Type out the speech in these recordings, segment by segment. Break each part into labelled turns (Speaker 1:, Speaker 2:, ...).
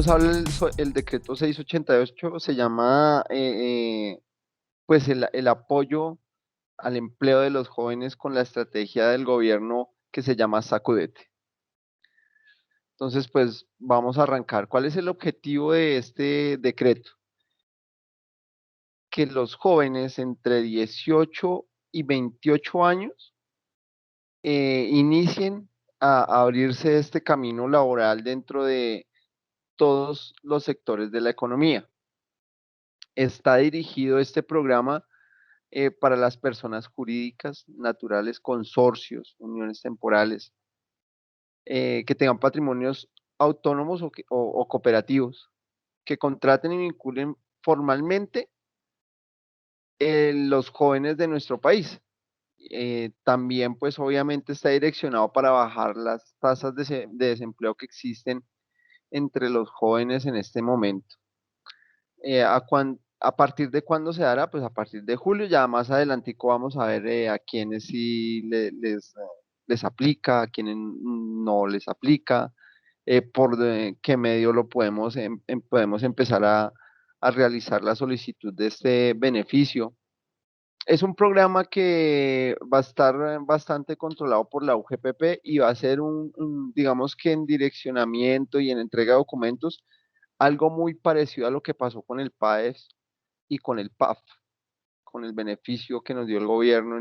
Speaker 1: nos habla el decreto 688, se llama pues el apoyo al empleo de los jóvenes con la estrategia del gobierno que se llama Sacudete. Entonces, pues vamos a arrancar. ¿Cuál es el objetivo de este decreto? Que los jóvenes entre 18 y 28 años inicien a abrirse este camino laboral dentro de todos los sectores de la economía. Está dirigido este programa para las personas jurídicas, naturales, consorcios, uniones temporales, que tengan patrimonios autónomos o cooperativos, que contraten y vinculen formalmente los jóvenes de nuestro país. También, pues obviamente está direccionado para bajar las tasas de desempleo que existen entre los jóvenes en este momento. ¿A partir de cuándo se dará? Pues a partir de julio, ya más adelantico vamos a ver a quienes sí les aplica, a quienes no les aplica, qué medio lo podemos empezar a realizar la solicitud de este beneficio. Es un programa que va a estar bastante controlado por la UGPP y va a ser digamos que en direccionamiento y en entrega de documentos, algo muy parecido a lo que pasó con el PAES y con el PAF, con el beneficio que nos dio el gobierno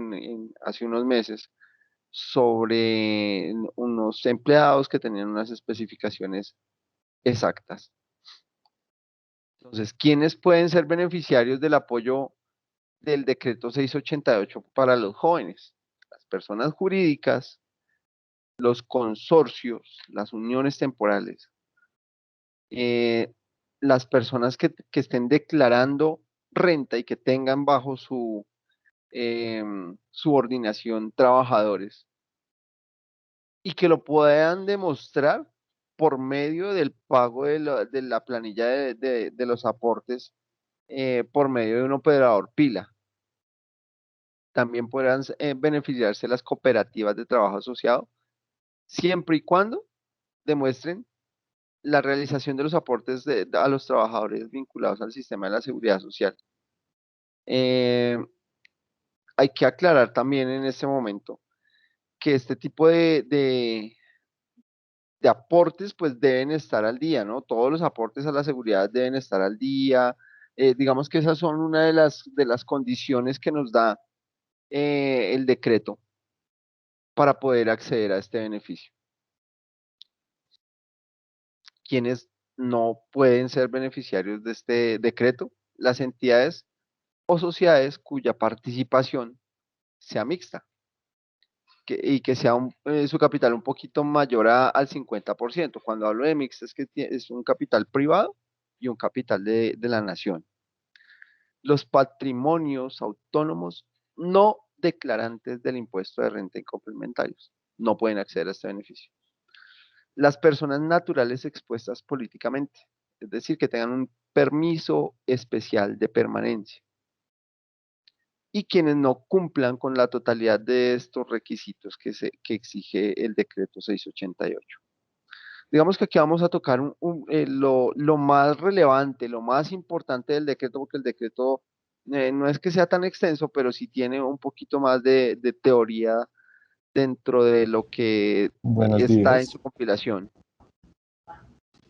Speaker 1: hace unos meses sobre unos empleados que tenían unas especificaciones exactas. Entonces, ¿quiénes pueden ser beneficiarios del apoyo del decreto 688 para los jóvenes? Las personas jurídicas, los consorcios, las uniones temporales, eh, las personas que estén declarando renta y que tengan bajo su subordinación trabajadores y que lo puedan demostrar por medio del pago de la planilla de los aportes por medio de un operador pila. También podrán beneficiarse las cooperativas de trabajo asociado, siempre y cuando demuestren la realización de los aportes a los trabajadores vinculados al sistema de la seguridad social. Eh, Hay que aclarar también en este momento que este tipo de aportes pues deben estar al día, ¿no? Todos los aportes a la seguridad deben estar al día. Digamos que esas son una de las condiciones que nos da el decreto para poder acceder a este beneficio. Quienes no pueden ser beneficiarios de este decreto, las entidades o sociedades cuya participación sea mixta y que sea su capital un poquito mayor al 50%. Cuando hablo de mixta es que es un capital privado y un capital de la nación. Los patrimonios autónomos no declarantes del impuesto de renta y complementarios no pueden acceder a este beneficio. Las personas naturales expuestas políticamente, es decir, que tengan un permiso especial de permanencia, y quienes no cumplan con la totalidad de estos requisitos que exige el decreto 688. Digamos que aquí vamos a tocar lo más relevante, lo más importante del decreto, porque el decreto no es que sea tan extenso, pero sí tiene un poquito más de teoría dentro de lo que
Speaker 2: Buenos
Speaker 1: está en
Speaker 2: días.
Speaker 1: su compilación.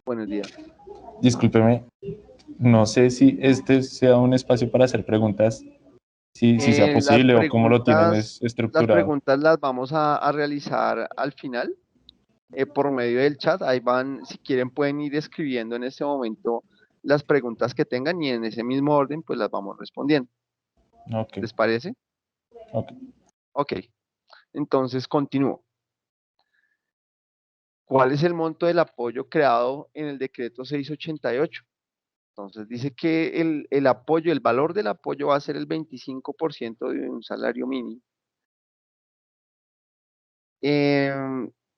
Speaker 1: Buenos días.
Speaker 2: Discúlpeme, no sé si este sea un espacio para hacer preguntas, si sea
Speaker 1: Eh, las
Speaker 2: posible o cómo lo tienen
Speaker 1: preguntas, las
Speaker 2: estructurado.
Speaker 1: preguntas las vamos a realizar al final por medio del chat. Ahí van, si quieren pueden ir escribiendo en este momento las preguntas que tengan y en ese mismo orden pues las vamos respondiendo.
Speaker 2: Ok,
Speaker 1: ¿Les parece?
Speaker 2: ok.
Speaker 1: Ok, entonces continúo. ¿Cuál es el monto del apoyo creado en el decreto 688? Entonces dice que el apoyo, el valor del apoyo va a ser el 25% de un salario mínimo.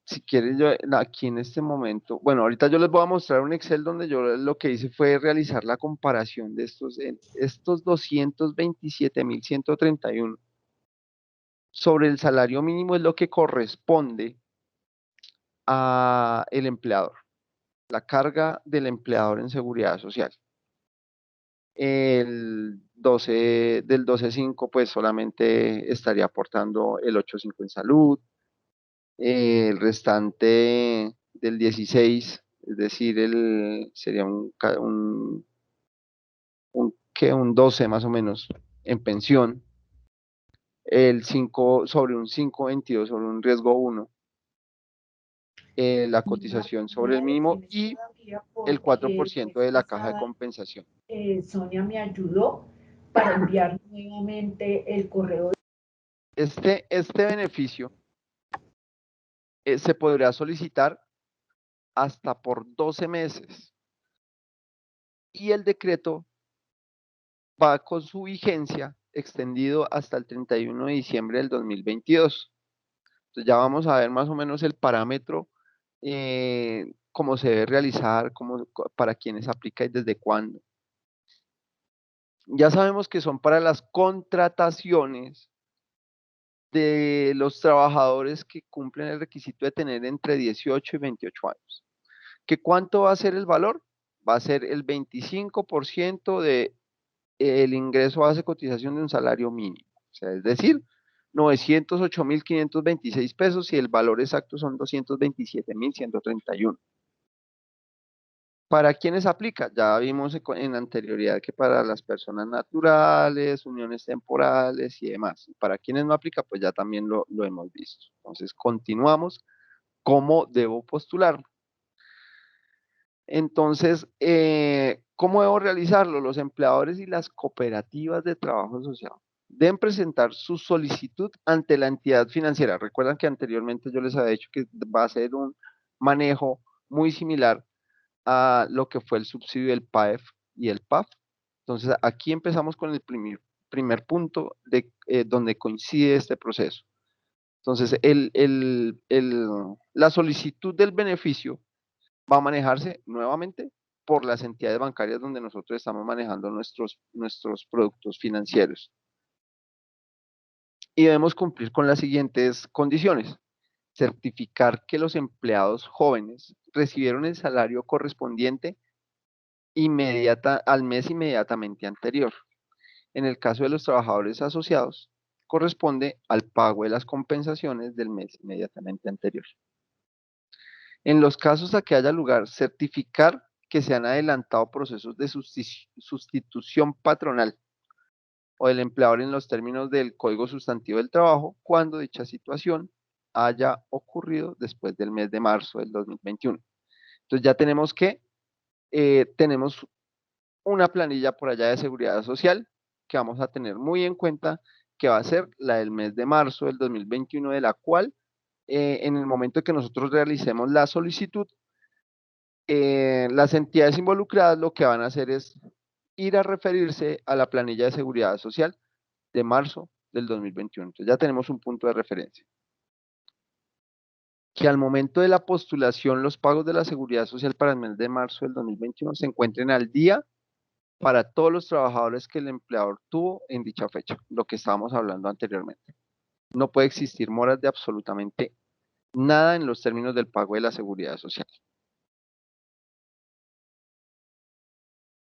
Speaker 1: Si quieres, yo aquí en este momento, bueno, ahorita yo les voy a mostrar un Excel donde yo lo que hice fue realizar la comparación de estos 227.131 sobre el salario mínimo es lo que corresponde a el empleador. la carga del empleador en seguridad social. El 12, del 12.5 pues solamente estaría aportando el 8.5 en salud, el restante del 16, es decir, sería un 12 más o menos en pensión, el 5 sobre un 5.22 sobre un riesgo 1, la cotización sobre el
Speaker 3: Me
Speaker 1: mínimo
Speaker 3: detienes
Speaker 1: y
Speaker 3: todavía
Speaker 1: el
Speaker 3: porque la
Speaker 1: 4%
Speaker 3: vez
Speaker 1: de la caja de
Speaker 3: pasada
Speaker 1: compensación.
Speaker 3: Sonia me ayudó para enviar nuevamente el correo.
Speaker 1: Este beneficio se podrá solicitar hasta por 12 meses y el decreto va con su vigencia extendido hasta el 31 de diciembre del 2022. Entonces ya vamos a ver más o menos el parámetro, cómo se debe realizar, para quiénes aplica y desde cuándo. Ya sabemos que son para las contrataciones de los trabajadores que cumplen el requisito de tener entre 18 y 28 años. ¿Que cuánto va a ser el valor? Va a ser el 25% de el ingreso base de cotización de un salario mínimo. O sea, es decir, 908.526 pesos y el valor exacto son 227.131. ¿Para quiénes aplica? Ya vimos en anterioridad que para las personas naturales, uniones temporales y demás. Para quienes no aplica, pues ya también lo hemos visto. Entonces, continuamos. ¿Cómo debo postular? Entonces, ¿cómo debo realizarlo? Los empleadores y las cooperativas de trabajo asociado deben presentar su solicitud ante la entidad financiera. Recuerdan que anteriormente yo les había dicho que va a ser un manejo muy similar a lo que fue el subsidio del PAEF y el PAF. Entonces, aquí empezamos con el primer punto donde coincide este proceso. Entonces, la solicitud del beneficio va a manejarse nuevamente por las entidades bancarias donde nosotros estamos manejando nuestros productos financieros. Y debemos cumplir con las siguientes condiciones. Certificar que los empleados jóvenes recibieron el salario correspondiente al mes inmediatamente anterior. En el caso de los trabajadores asociados, corresponde al pago de las compensaciones del mes inmediatamente anterior. En los casos a que haya lugar, certificar que se han adelantado procesos de sustitución patronal o del empleador en los términos del Código Sustantivo del Trabajo cuando dicha situación haya ocurrido después del mes de marzo del 2021. Entonces ya tenemos una planilla por allá de seguridad social que vamos a tener muy en cuenta, que va a ser la del mes de marzo del 2021, de la cual en el momento que nosotros realicemos la solicitud, las entidades involucradas lo que van a hacer es ir a referirse a la planilla de seguridad social de marzo del 2021. Entonces ya tenemos un punto de referencia. Que al momento de la postulación los pagos de la seguridad social para el mes de marzo del 2021 se encuentren al día para todos los trabajadores que el empleador tuvo en dicha fecha, lo que estábamos hablando anteriormente. No puede existir moras de absolutamente nada en los términos del pago de la seguridad social.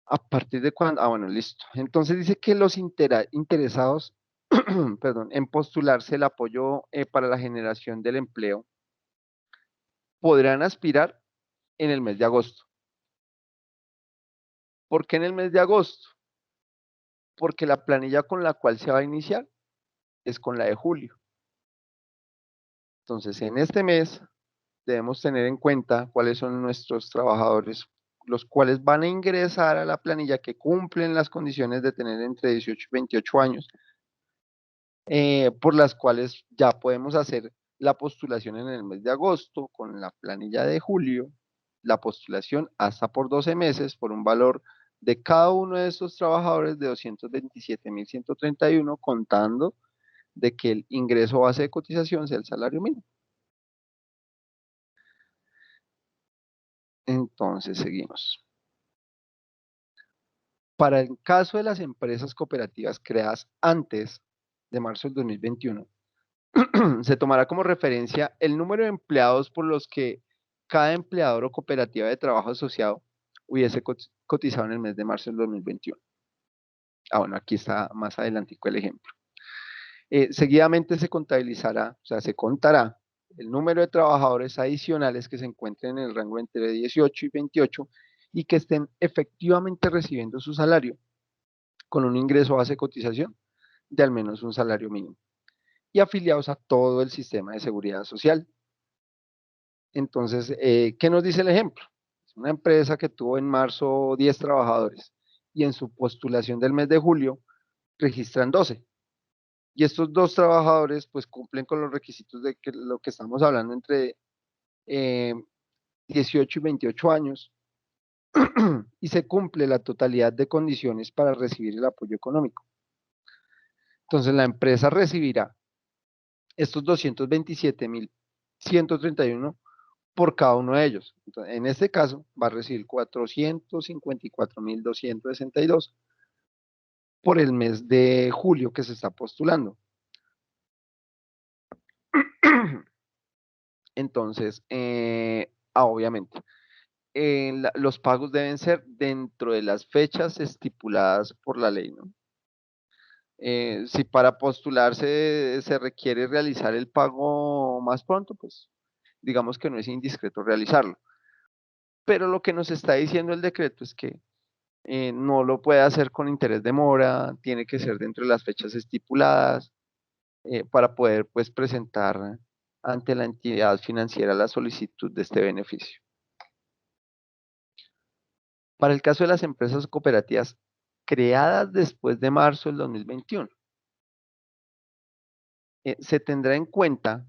Speaker 1: ¿A partir de cuándo? Ah, bueno, listo. Entonces dice que los interesados perdón, en postularse el apoyo para la generación del empleo podrán aspirar en el mes de agosto. ¿Por qué en el mes de agosto? Porque la planilla con la cual se va a iniciar es con la de julio. Entonces, en este mes debemos tener en cuenta cuáles son nuestros trabajadores, los cuales van a ingresar a la planilla que cumplen las condiciones de tener entre 18 y 28 años, por las cuales ya podemos hacer la postulación en el mes de agosto con la planilla de julio, la postulación hasta por 12 meses por un valor de cada uno de estos trabajadores de 227.131, contando de que el ingreso base de cotización sea el salario mínimo. Entonces, seguimos. Para el caso de las empresas cooperativas creadas antes de marzo del 2021, se tomará como referencia el número de empleados por los que cada empleador o cooperativa de trabajo asociado hubiese cotizado en el mes de marzo del 2021. Bueno, aquí está más adelantico el ejemplo. Seguidamente se contabilizará, o sea, se contará el número de trabajadores adicionales que se encuentren en el rango entre 18 y 28 y que estén efectivamente recibiendo su salario con un ingreso base de cotización de al menos un salario mínimo y afiliados a todo el sistema de seguridad social. Entonces, ¿qué nos dice el ejemplo? Es una empresa que tuvo en marzo 10 trabajadores y en su postulación del mes de julio registran 12. Y estos 2 trabajadores pues cumplen con los requisitos de que lo que estamos hablando entre 18 y 28 años y se cumple la totalidad de condiciones para recibir el apoyo económico. Entonces la empresa recibirá estos 227.131 por cada uno de ellos. Entonces, en este caso va a recibir 454.262 por el mes de julio que se está postulando. Entonces, obviamente, los pagos deben ser dentro de las fechas estipuladas por la ley, ¿no? Si para postularse se requiere realizar el pago más pronto, pues digamos que no es indiscreto realizarlo. Pero lo que nos está diciendo el decreto es que no lo puede hacer con interés de mora, tiene que ser dentro de las fechas estipuladas para poder pues presentar ante la entidad financiera la solicitud de este beneficio. Para el caso de las empresas cooperativas creadas después de marzo del 2021, se tendrá en cuenta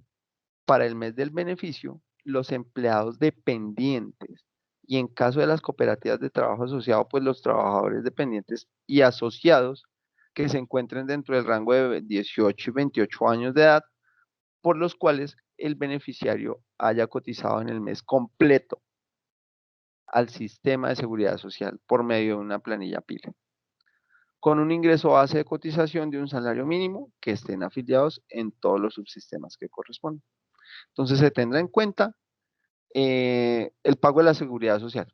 Speaker 1: para el mes del beneficio los empleados dependientes y en caso de las cooperativas de trabajo asociado, pues los trabajadores dependientes y asociados que se encuentren dentro del rango de 18 y 28 años de edad, por los cuales el beneficiario haya cotizado en el mes completo al sistema de seguridad social por medio de una planilla PIL, con un ingreso base de cotización de un salario mínimo que estén afiliados en todos los subsistemas que corresponden. Entonces se tendrá en cuenta el pago de la seguridad social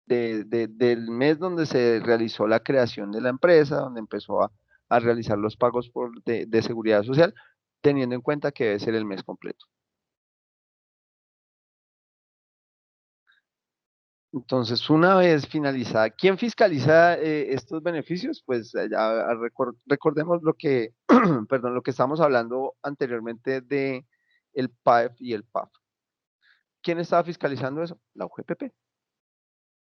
Speaker 1: del mes donde se realizó la creación de la empresa, donde empezó a realizar los pagos de seguridad social, teniendo en cuenta que debe ser el mes completo. Entonces, una vez finalizada, ¿quién fiscaliza estos beneficios? Pues ya recordemos lo que, perdón, lo que estamos hablando anteriormente de el PAEF y el PAF. ¿Quién estaba fiscalizando eso? La UGPP.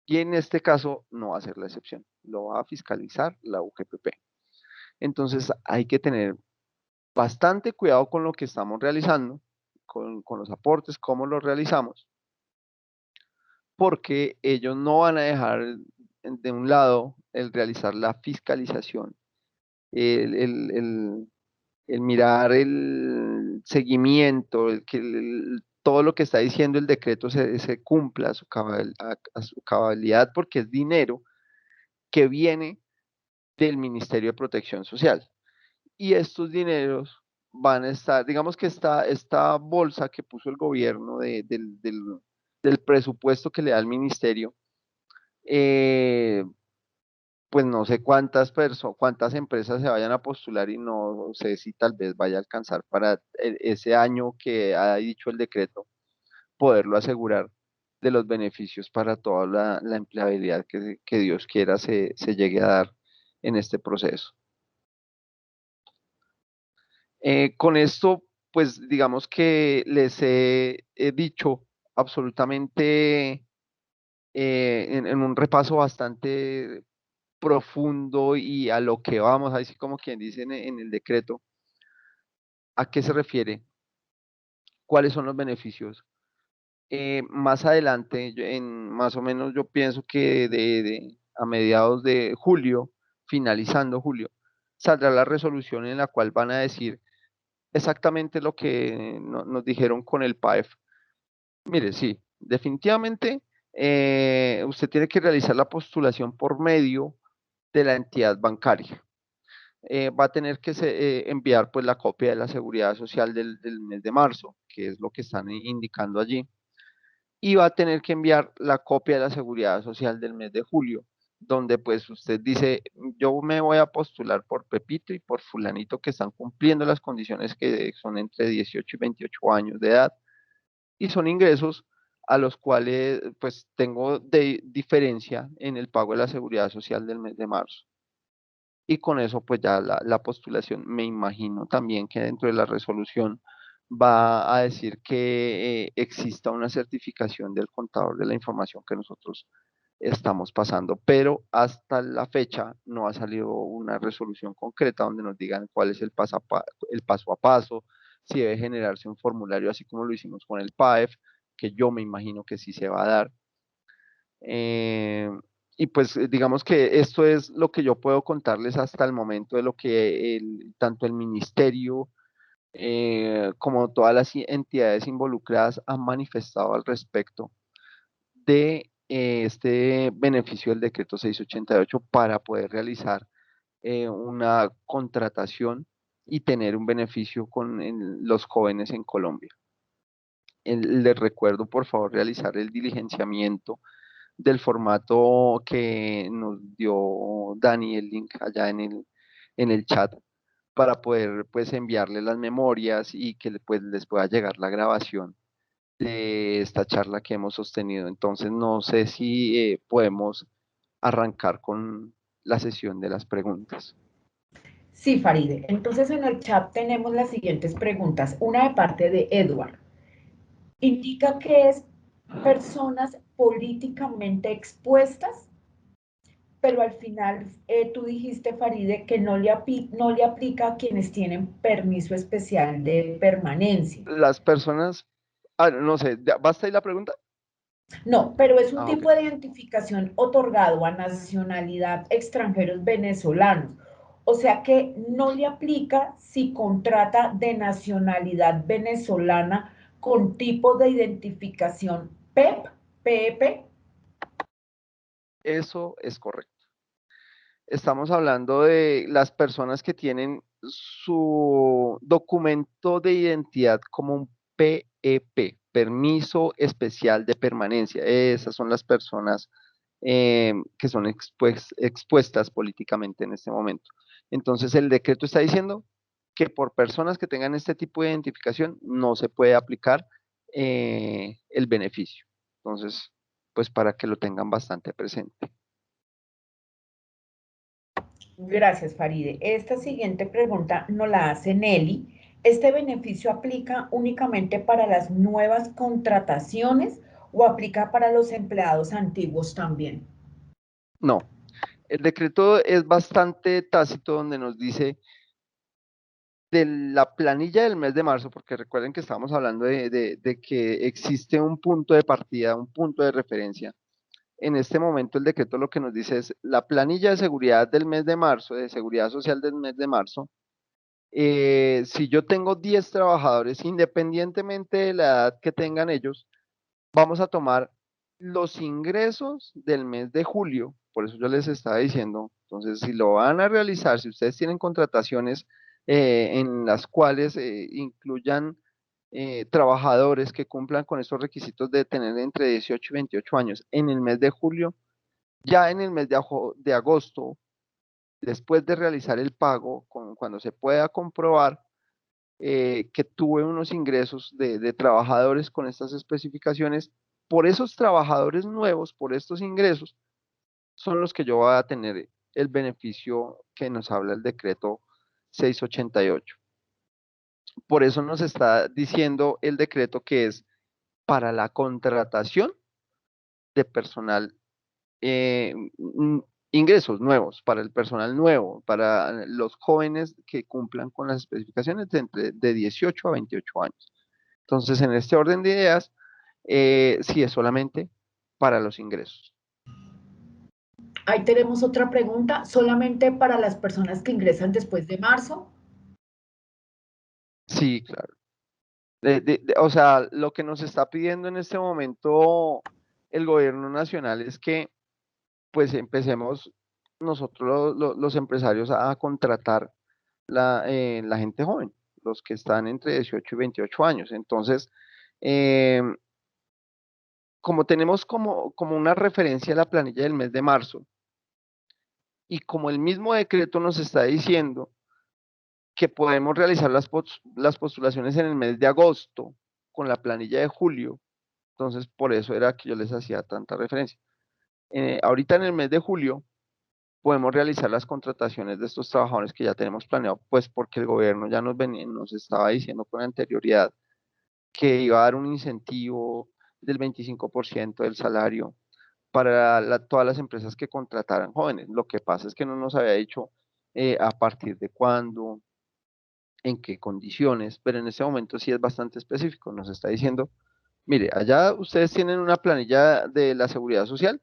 Speaker 1: Y en este caso no va a ser la excepción, lo va a fiscalizar la UGPP. Entonces hay que tener bastante cuidado con lo que estamos realizando, con los aportes, cómo los realizamos, porque ellos no van a dejar de un lado el realizar la fiscalización, el, el- el- el mirar el seguimiento, todo lo que está diciendo el decreto se cumpla a su cabalidad, porque es dinero que viene del Ministerio de Protección Social. Y estos dineros van a estar, digamos que esta bolsa que puso el gobierno del presupuesto que le da el ministerio, eh, pues no sé cuántas empresas se vayan a postular y no sé si tal vez vaya a alcanzar para ese año que ha dicho el decreto, poderlo asegurar de los beneficios para toda la empleabilidad que Dios quiera se llegue a dar en este proceso. Con esto, pues digamos que les he dicho absolutamente en un repaso bastante profundo y a lo que vamos, así como quien dice en el decreto, a qué se refiere, cuáles son los beneficios. Más adelante, más o menos yo pienso que a mediados de julio, finalizando julio, saldrá la resolución en la cual van a decir exactamente lo que nos dijeron con el PAEF. Mire, sí, definitivamente usted tiene que realizar la postulación por medio de la entidad bancaria. Va a tener que enviar pues la copia de la seguridad social del mes de marzo, que es lo que están indicando allí. y va a tener que enviar la copia de la seguridad social del mes de julio, donde pues usted dice, yo me voy a postular por Pepito y por fulanito que están cumpliendo las condiciones que son entre 18 y 28 años de edad y son ingresos a los cuales pues tengo de diferencia en el pago de la seguridad social del mes de marzo. Y con eso pues ya la postulación, me imagino también que dentro de la resolución va a decir que exista una certificación del contador de la información que nosotros estamos pasando, pero hasta la fecha no ha salido una resolución concreta donde nos digan cuál es el paso a paso, si debe generarse un formulario así como lo hicimos con el PAEF, que yo me imagino que sí se va a dar. Eh, y pues digamos que esto es lo que yo puedo contarles hasta el momento de lo que tanto el ministerio como todas las entidades involucradas han manifestado al respecto de este beneficio del decreto 688 para poder realizar una contratación y tener un beneficio con los jóvenes en Colombia. Les recuerdo, por favor, realizar el diligenciamiento del formato que nos dio Dani, el link allá en el chat, para poder pues enviarle las memorias y que pues, les pueda llegar la grabación de esta charla que hemos sostenido. Entonces, no sé si podemos arrancar con la sesión de las preguntas.
Speaker 3: Sí, Faride. Entonces en el chat tenemos las siguientes preguntas. Una de parte de Edward. Indica que es personas políticamente expuestas, pero al final tú dijiste, Faride, que no le aplica a quienes tienen permiso especial de permanencia.
Speaker 1: Las personas, no sé, ¿basta ahí la pregunta?
Speaker 3: No, pero es un
Speaker 1: Ah, ok.
Speaker 3: tipo de identificación otorgado a nacionalidad extranjeros venezolanos. O sea que no le aplica si contrata de nacionalidad venezolana con tipo de identificación PEP, PEP.
Speaker 1: Eso es correcto. Estamos hablando de las personas que tienen su documento de identidad como un PEP, permiso especial de permanencia. Esas son las personas que son expuestas políticamente en este momento. Entonces, el decreto está diciendo que por personas que tengan este tipo de identificación no se puede aplicar el beneficio. Entonces, pues para que lo tengan bastante presente.
Speaker 3: Gracias, Faride. Esta siguiente pregunta nos la hace Nelly. ¿Este beneficio aplica únicamente para las nuevas contrataciones o aplica para los empleados antiguos también?
Speaker 1: No, el decreto es bastante tácito donde nos dice de la planilla del mes de marzo, porque recuerden que estábamos hablando de que existe un punto de partida, un punto de referencia. En este momento el decreto lo que nos dice es la planilla de seguridad del mes de marzo, de seguridad social del mes de marzo. Si yo tengo 10 trabajadores, independientemente de la edad que tengan ellos, vamos a tomar los ingresos del mes de julio. Por eso yo les estaba diciendo, entonces si lo van a realizar, si ustedes tienen contrataciones en las cuales incluyan trabajadores que cumplan con estos requisitos de tener entre 18 y 28 años en el mes de julio, ya en el mes de agosto, después de realizar el pago, cuando se pueda comprobar que tuve unos ingresos de trabajadores con estas especificaciones, por esos trabajadores nuevos, por estos ingresos, son los que yo voy a tener el beneficio que nos habla el decreto 688. Por eso nos está diciendo el decreto que es para la contratación de personal, eh, ingresos nuevos, para el personal nuevo, para los jóvenes que cumplan con las especificaciones de 18 a 28 años. Entonces, en este orden de ideas, sí es solamente para los ingresos.
Speaker 3: Ahí tenemos otra pregunta, ¿solamente para las personas que ingresan después de marzo?
Speaker 1: Sí, claro. O sea, lo que nos está pidiendo en este momento el gobierno nacional es que pues empecemos nosotros los empresarios a contratar la gente joven, los que están entre 18 y 28 años. Entonces, eh, como tenemos como una referencia a la planilla del mes de marzo, y como el mismo decreto nos está diciendo que podemos realizar las postulaciones en el mes de agosto con la planilla de julio, entonces por eso era que yo les hacía tanta referencia. Ahorita en el mes de julio podemos realizar las contrataciones de estos trabajadores que ya tenemos planeado, pues porque el gobierno ya nos estaba diciendo con anterioridad que iba a dar un incentivo del 25% del salario para todas las empresas que contrataran jóvenes. Lo que pasa es que no nos había dicho a partir de cuándo, en qué condiciones, pero en este momento sí es bastante específico. Nos está diciendo, mire, allá ustedes tienen una planilla de la seguridad social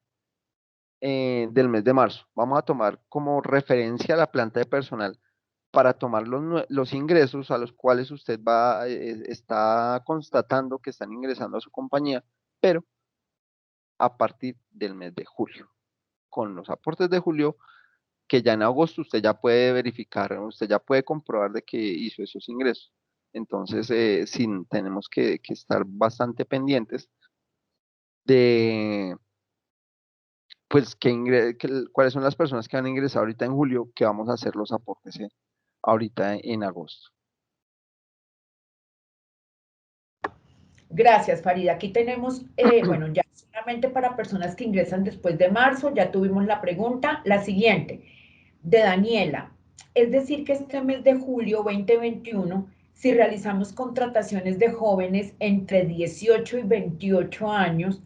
Speaker 1: del mes de marzo. Vamos a tomar como referencia la planta de personal para tomar los ingresos a los cuales usted está constatando que están ingresando a su compañía, pero a partir del mes de julio. Con los aportes de julio, que ya en agosto usted ya puede verificar, usted ya puede comprobar de que hizo esos ingresos. Entonces, sí, tenemos que estar bastante pendientes de, pues, cuáles son las personas que van a ingresar ahorita en julio, que vamos a hacer los aportes ahorita en agosto.
Speaker 3: Gracias, Farida. Aquí tenemos, bueno, ya solamente para personas que ingresan después de marzo, ya tuvimos la pregunta. La siguiente, de Daniela. Es decir, que este mes de julio 2021, si realizamos contrataciones de jóvenes entre 18 y 28 años,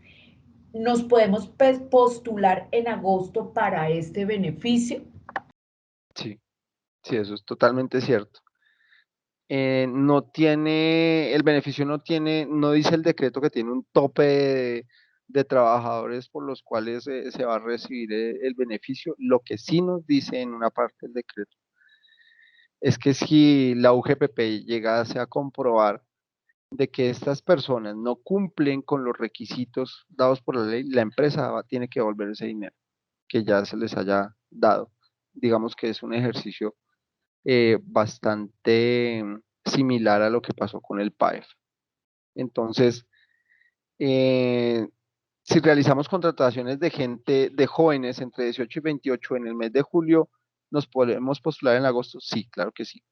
Speaker 3: ¿nos podemos postular en agosto para este beneficio?
Speaker 1: Sí, sí, eso es totalmente cierto. No tiene, el beneficio no dice el decreto que tiene un tope de trabajadores por los cuales se va a recibir el beneficio. Lo que sí nos dice en una parte del decreto es que si la UGPP llegase a comprobar de que estas personas no cumplen con los requisitos dados por la ley, la empresa tiene que devolver ese dinero que ya se les haya dado. Digamos que es un ejercicio bastante similar a lo que pasó con el PAEF. Entonces, si realizamos contrataciones de gente, de jóvenes entre 18 y 28 en el mes de julio, ¿nos podemos postular en agosto? Sí, claro que sí.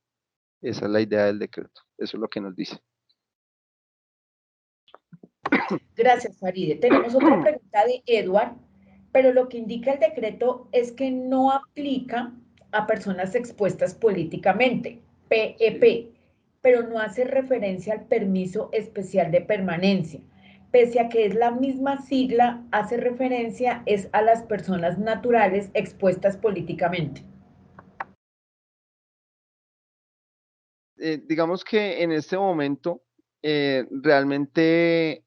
Speaker 1: Esa es la idea del decreto. Eso es lo que nos dice.
Speaker 3: Gracias, Faride. Tenemos otra pregunta de Edward, pero lo que indica el decreto es que no aplica a personas expuestas políticamente, PEP, pero no hace referencia al permiso especial de permanencia. Pese a que es la misma sigla, hace referencia es a las personas naturales expuestas políticamente.
Speaker 1: Digamos que en este momento realmente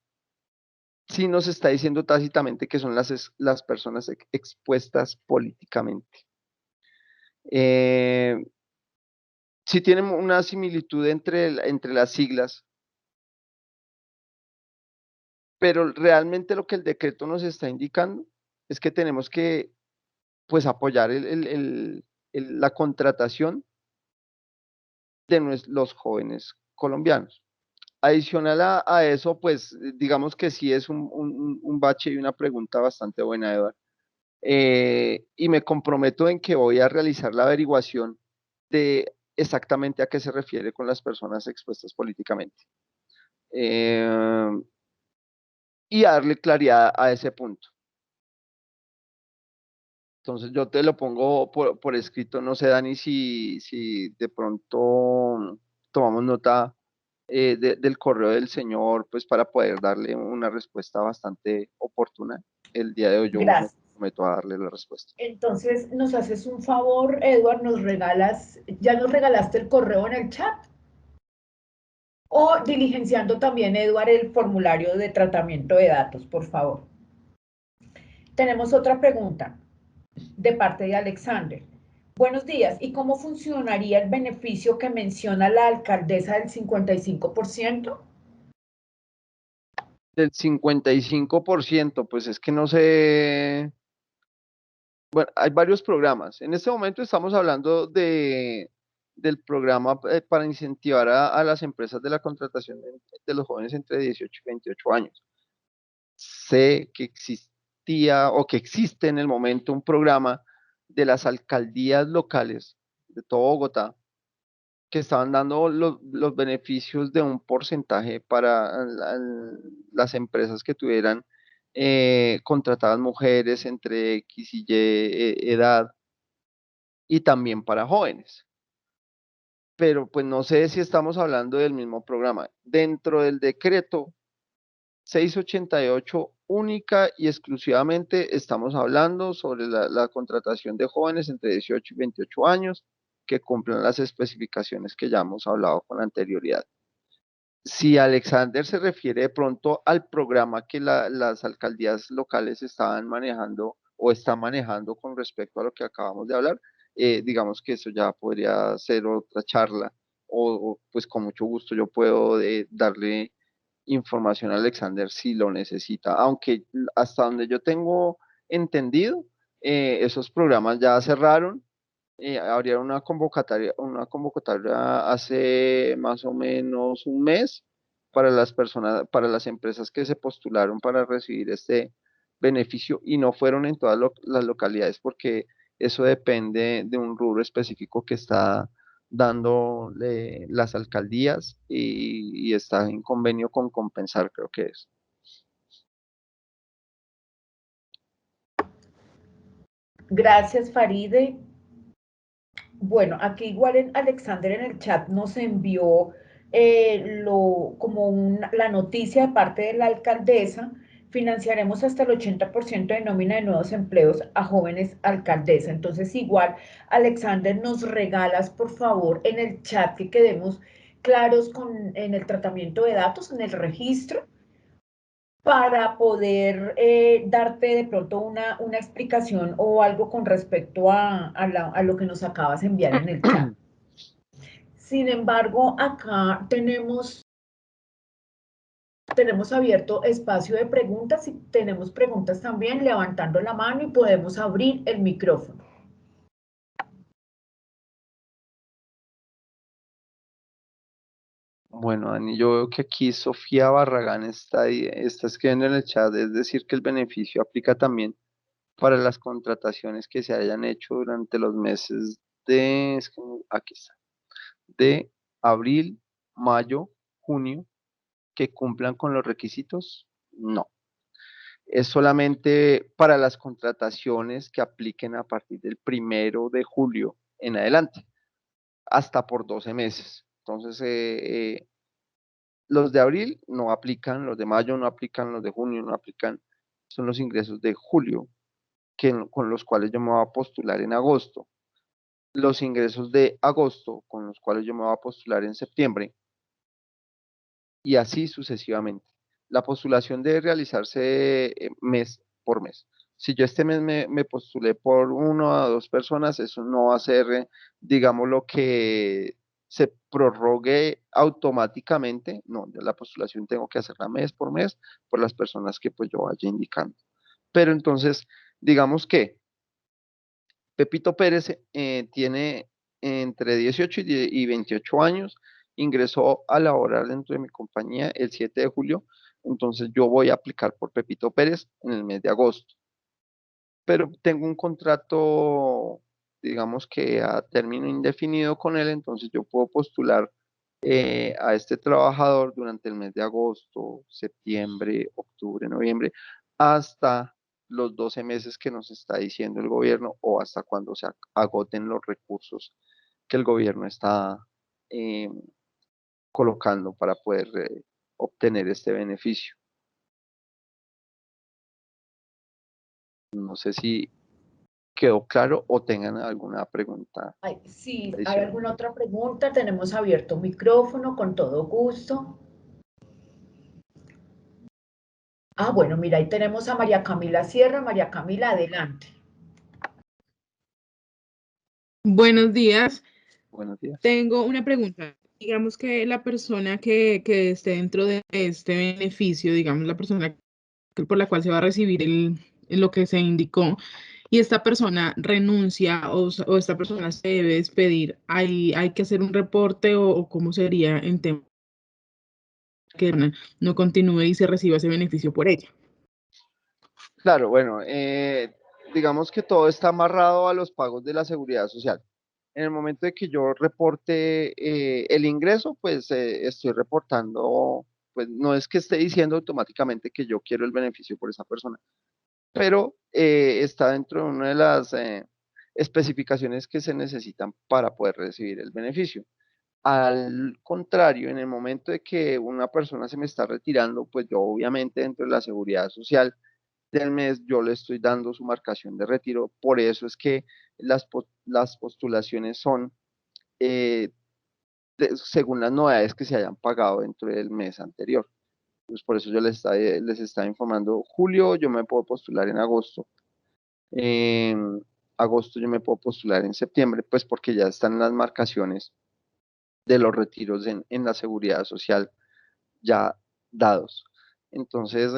Speaker 1: sí nos está diciendo tácitamente que son las personas expuestas políticamente. Sí tienen una similitud entre las siglas, pero realmente lo que el decreto nos está indicando es que tenemos que, pues, apoyar la contratación de los jóvenes colombianos. Adicional a eso, pues, digamos que sí es un bache y una pregunta bastante buena, Eduardo. Y me comprometo en que voy a realizar la averiguación de exactamente a qué se refiere con las personas expuestas políticamente. Y darle claridad a ese punto. Entonces yo te lo pongo por escrito, no sé, Dani, si de pronto tomamos nota del correo del señor, pues para poder darle una respuesta bastante oportuna. El día de hoy yo me
Speaker 3: Gracias.
Speaker 1: comprometo a darle la respuesta.
Speaker 3: Entonces, nos haces un favor, Edward, ya nos regalaste el correo en el chat. O diligenciando también, Edward, el formulario de tratamiento de datos, por favor. Tenemos otra pregunta de parte de Alexander. Buenos días, ¿y cómo funcionaría el beneficio que menciona la alcaldesa del 55%?
Speaker 1: Del 55%, pues es que no sé, bueno, hay varios programas. En este momento estamos hablando del programa para incentivar a las empresas de la contratación de los jóvenes entre 18 y 28 años. sé que existía o que existe en el momento un programa de las alcaldías locales de todo Bogotá que estaban dando los beneficios de un porcentaje para las empresas que tuvieran contratadas mujeres entre X y Y edad y también para jóvenes. Pero pues no sé si estamos hablando del mismo programa. Dentro del decreto 688, única y exclusivamente estamos hablando sobre la contratación de jóvenes entre 18 y 28 años que cumplan las especificaciones que ya hemos hablado con anterioridad. Si Alexander se refiere de pronto al programa que las alcaldías locales estaban manejando o están manejando con respecto a lo que acabamos de hablar, digamos que eso ya podría ser otra charla o, pues con mucho gusto yo puedo darle información a Alexander si lo necesita, aunque hasta donde yo tengo entendido, esos programas ya cerraron, abrieron una convocatoria hace más o menos un mes para las personas, para las empresas que se postularon para recibir este beneficio y no fueron en todas las localidades porque eso depende de un rubro específico que está dando las alcaldías y está en convenio con Compensar, creo que es.
Speaker 3: Gracias, Faride. Bueno, aquí igual Alexander en el chat nos envió la noticia de parte de la alcaldesa. Financiaremos hasta el 80% de nómina de nuevos empleos a jóvenes alcaldesa. Entonces, igual, Alexander, nos regalas, por favor, en el chat que quedemos claros en el tratamiento de datos, en el registro, para poder darte de pronto una explicación o algo con respecto a lo que nos acabas de enviar en el chat. Sin embargo, acá tenemos abierto espacio de preguntas y tenemos preguntas también levantando la mano y podemos abrir el micrófono.
Speaker 1: Bueno, Dani, yo veo que aquí Sofía Barragán está escribiendo en el chat, es decir, que el beneficio aplica también para las contrataciones que se hayan hecho durante los meses aquí está, de abril, mayo, junio, que cumplan con los requisitos. No, es solamente para las contrataciones que apliquen a partir del 1 de julio en adelante, hasta por 12 meses. Entonces, los de abril no aplican, los de mayo no aplican, los de junio no aplican, son los ingresos de julio, con los cuales yo me voy a postular en agosto. Los ingresos de agosto, con los cuales yo me voy a postular en septiembre, y así sucesivamente. La postulación debe realizarse mes por mes. Si yo este mes me postulé por 1 o 2 personas, eso no va a ser, digamos, lo que se prorrogue automáticamente. No, yo la postulación tengo que hacerla mes por mes por las personas que pues yo vaya indicando. Pero entonces, digamos que Pepito Pérez tiene entre 18 y 28 años, ingresó a laborar dentro de mi compañía el 7 de julio, entonces yo voy a aplicar por Pepito Pérez en el mes de agosto, pero tengo un contrato, digamos que a término indefinido con él, entonces yo puedo postular a este trabajador durante el mes de agosto, septiembre, octubre, noviembre, hasta los 12 meses que nos está diciendo el gobierno o hasta cuando se agoten los recursos que el gobierno está eh, colocando para poder obtener este beneficio. No sé si quedó claro o tengan alguna pregunta.
Speaker 3: Sí, ¿hay
Speaker 1: adicional.
Speaker 3: alguna otra pregunta? Tenemos abierto micrófono con todo gusto. Bueno, mira, ahí tenemos a María Camila Sierra. María Camila, adelante.
Speaker 4: Buenos días.
Speaker 1: Buenos días.
Speaker 4: Tengo una pregunta. Digamos que la persona que esté dentro de este beneficio, digamos la persona por la cual se va a recibir lo que se indicó, y esta persona renuncia o esta persona se debe despedir, ¿hay que hacer un reporte o cómo sería en tema que no continúe y se reciba ese beneficio por ella?
Speaker 1: Claro, bueno, digamos que todo está amarrado a los pagos de la seguridad social. En el momento de que yo reporte el ingreso, pues estoy reportando, pues no es que esté diciendo automáticamente que yo quiero el beneficio por esa persona, pero está dentro de una de las especificaciones que se necesitan para poder recibir el beneficio. Al contrario, en el momento de que una persona se me está retirando, pues yo obviamente dentro de la seguridad social del mes yo le estoy dando su marcación de retiro. Por eso es que las postulaciones son eh, según las novedades que se hayan pagado dentro del mes anterior. Pues por eso yo les estaba informando, julio yo me puedo postular en agosto, en agosto yo me puedo postular en septiembre, pues porque ya están las marcaciones de los retiros en la seguridad social ya dados. Entonces,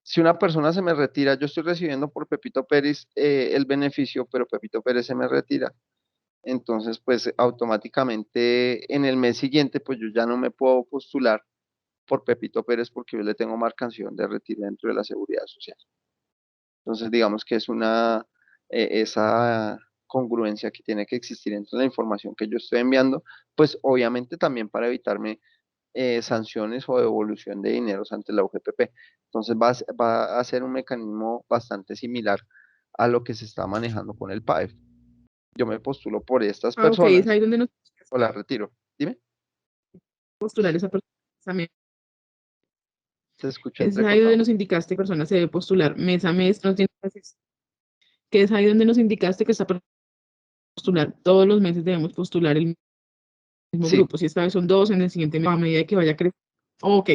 Speaker 1: si una persona se me retira, yo estoy recibiendo por Pepito Pérez el beneficio, pero Pepito Pérez se me retira. Entonces, pues automáticamente en el mes siguiente, pues yo ya no me puedo postular por Pepito Pérez porque yo le tengo marcación de retiro dentro de la seguridad social. Entonces, digamos que es esa congruencia que tiene que existir entre la información que yo estoy enviando, pues obviamente también para evitarme sanciones o devolución de dineros ante la UGPP. Entonces va a ser un mecanismo bastante similar a lo que se está manejando con el PAEF. Yo me postulo por estas
Speaker 4: Ah, ok, es
Speaker 1: personas
Speaker 4: ahí donde nos
Speaker 1: o las retiro. Dime,
Speaker 4: postular esa persona también.
Speaker 1: te escucho
Speaker 4: Es ahí donde
Speaker 1: entrecortado.
Speaker 4: nos indicaste que persona se debe postular mes a mes, no tiene que es ahí donde nos indicaste que esta persona postular todos los meses debemos postular el mismo
Speaker 1: Sí,
Speaker 4: grupo. Si esta vez son dos, en el siguiente mes, a medida que vaya creciendo. Ok,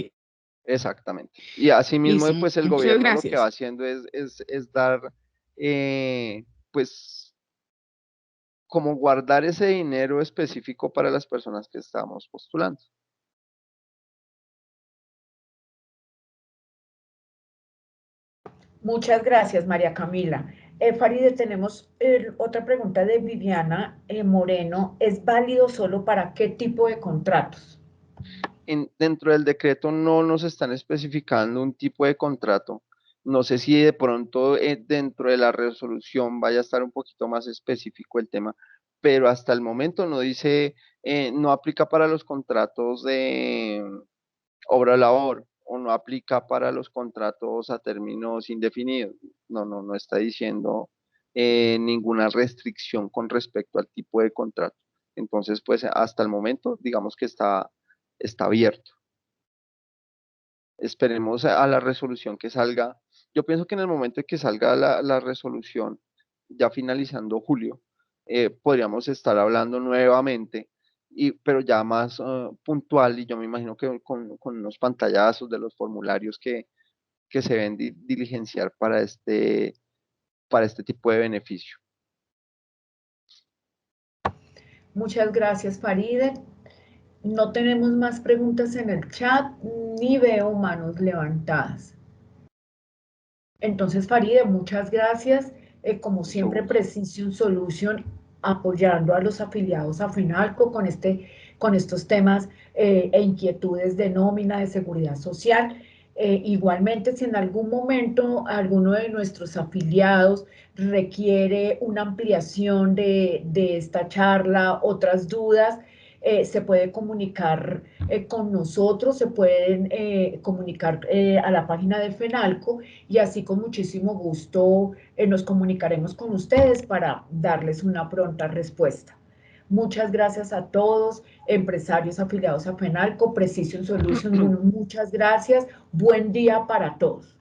Speaker 1: exactamente. Y asimismo,
Speaker 4: listo.
Speaker 1: pues el
Speaker 4: Muchas
Speaker 1: gobierno lo que va
Speaker 4: gracias.
Speaker 1: haciendo es dar, pues, como guardar ese dinero específico para las personas que estamos postulando.
Speaker 3: Muchas gracias, María Camila. Faride, tenemos otra pregunta de Viviana Moreno. ¿Es válido solo para qué tipo de contratos?
Speaker 1: Dentro del decreto no nos están especificando un tipo de contrato. No sé si de pronto dentro de la resolución vaya a estar un poquito más específico el tema, pero hasta el momento no dice, no aplica para los contratos de obra-labor o no aplica para los contratos a términos indefinidos. No está diciendo ninguna restricción con respecto al tipo de contrato. Entonces, pues hasta el momento, digamos que está abierto. Esperemos a la resolución que salga. Yo pienso que en el momento en que salga la resolución, ya finalizando julio, podríamos estar hablando nuevamente, pero ya más puntual, y yo me imagino que con unos pantallazos de los formularios que se deben diligenciar para este tipo de beneficio.
Speaker 3: Muchas gracias, Faride. No tenemos más preguntas en el chat, ni veo manos levantadas. Entonces, Faride, muchas gracias. Como
Speaker 1: Mucho
Speaker 3: siempre,
Speaker 1: gusto.
Speaker 3: Precision Solution apoyando a los afiliados a FENALCO con estos temas e inquietudes de nómina, de seguridad social. Igualmente, si en algún momento alguno de nuestros afiliados requiere una ampliación de esta charla, otras dudas, se puede comunicar con nosotros, se pueden comunicar a la página de FENALCO y así con muchísimo gusto nos comunicaremos con ustedes para darles una pronta respuesta. Muchas gracias a todos, empresarios afiliados a FENALCO, Precision Solutions, muchas gracias. Buen día para todos.